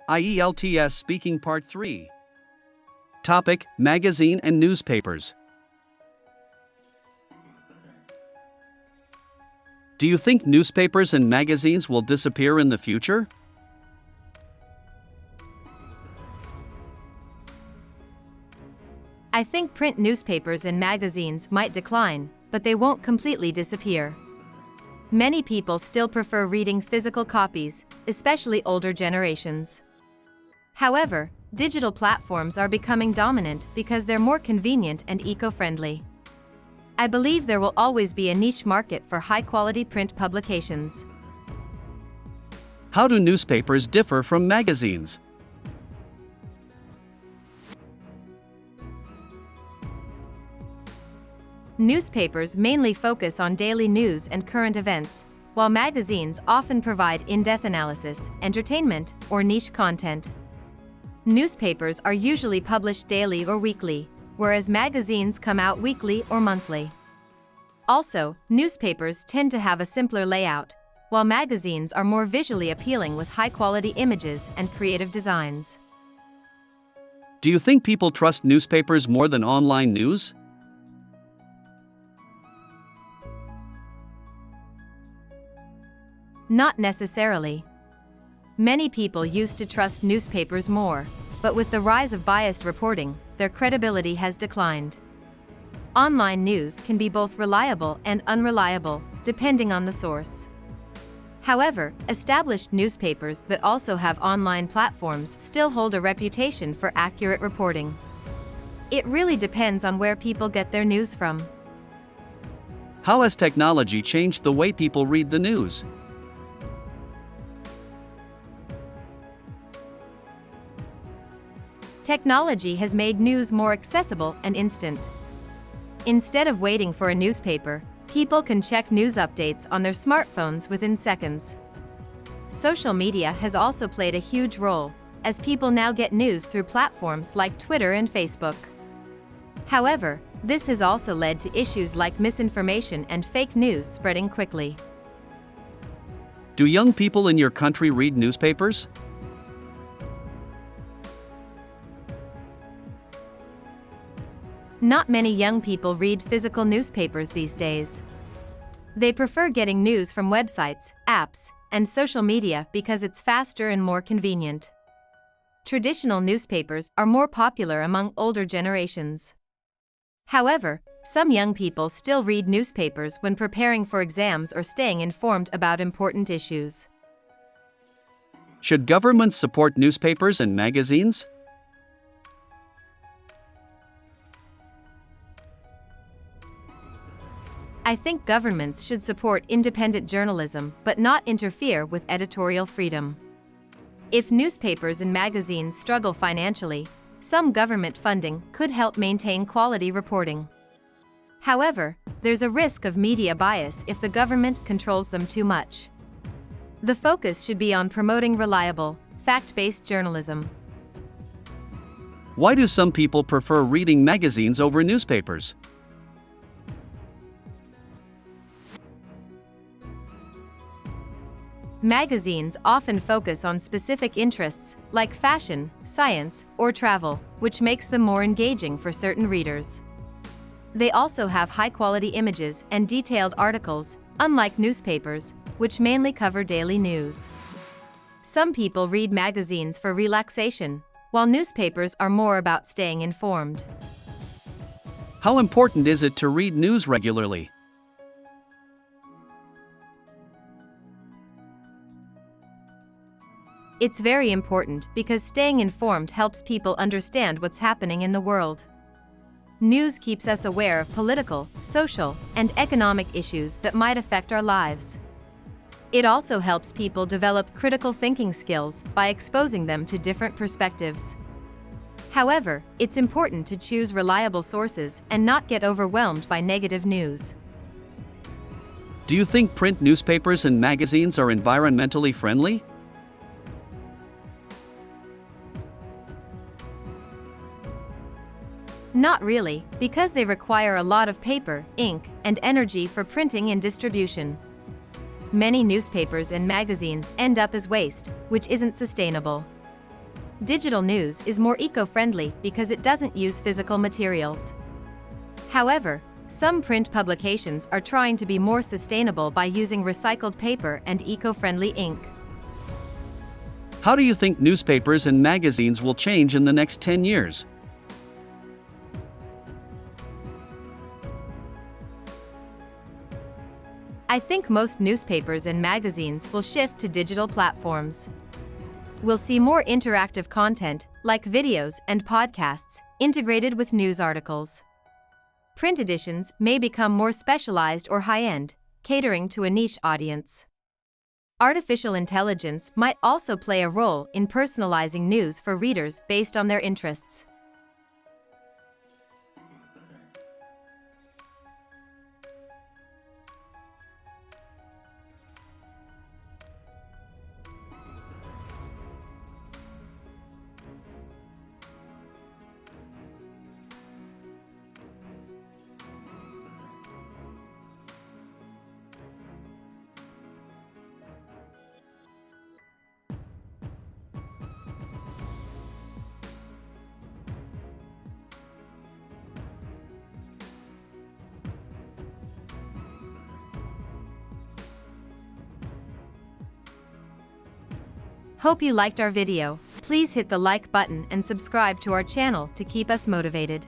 IELTS Speaking Part 3. Topic: Magazine and newspapers. Do you think newspapers and magazines will disappear in the future? I think print newspapers and magazines might decline, but they won't completely disappear. Many people still prefer reading physical copies, especially older generations. However, digital platforms are becoming dominant because they're more convenient and eco-friendly. I believe there will always be a niche market for high-quality print publications. How do newspapers differ from magazines? Newspapers mainly focus on daily news and current events, while magazines often provide in-depth analysis, entertainment, or niche content. Newspapers are usually published daily or weekly, whereas magazines come out weekly or monthly. Also, newspapers tend to have a simpler layout, while magazines are more visually appealing with high-quality images and creative designs. Do you think people trust newspapers more than online news? Not necessarily. Many people used to trust newspapers more, but with the rise of biased reporting, their credibility has declined. Online news can be both reliable and unreliable, depending on the source. However, established newspapers that also have online platforms still hold a reputation for accurate reporting. It really depends on where people get their news from. How has technology changed the way people read the news? Technology has made news more accessible and instant. Instead of waiting for a newspaper, people can check news updates on their smartphones within seconds. Social media has also played a huge role, as people now get news through platforms like Twitter and Facebook. However, this has also led to issues like misinformation and fake news spreading quickly. Do young people in your country read newspapers? Not many young people read physical newspapers these days. They prefer getting news from websites, apps, and social media because it's faster and more convenient. Traditional newspapers are more popular among older generations. However, some young people still read newspapers when preparing for exams or staying informed about important issues. Should governments support newspapers and magazines? I think governments should support independent journalism but not interfere with editorial freedom. If newspapers and magazines struggle financially, some government funding could help maintain quality reporting. However, there's a risk of media bias if the government controls them too much. The focus should be on promoting reliable, fact-based journalism. Why do some people prefer reading magazines over newspapers? Magazines often focus on specific interests, like fashion, science, or travel, which makes them more engaging for certain readers. They also have high-quality images and detailed articles, unlike newspapers, which mainly cover daily news. Some people read magazines for relaxation, while newspapers are more about staying informed. How important is it to read news regularly? It's very important because staying informed helps people understand what's happening in the world. News keeps us aware of political, social, and economic issues that might affect our lives. It also helps people develop critical thinking skills by exposing them to different perspectives. However, it's important to choose reliable sources and not get overwhelmed by negative news. Do you think print newspapers and magazines are environmentally friendly? Not really, because they require a lot of paper, ink, and energy for printing and distribution. Many newspapers and magazines end up as waste, which isn't sustainable. Digital news is more eco-friendly because it doesn't use physical materials. However, some print publications are trying to be more sustainable by using recycled paper and eco-friendly ink. How do you think newspapers and magazines will change in the next 10 years? I think most newspapers and magazines will shift to digital platforms. We'll see more interactive content, like videos and podcasts, integrated with news articles. Print editions may become more specialized or high-end, catering to a niche audience. Artificial intelligence might also play a role in personalizing news for readers based on their interests. Hope you liked our video. Please hit the like button and subscribe to our channel to keep us motivated.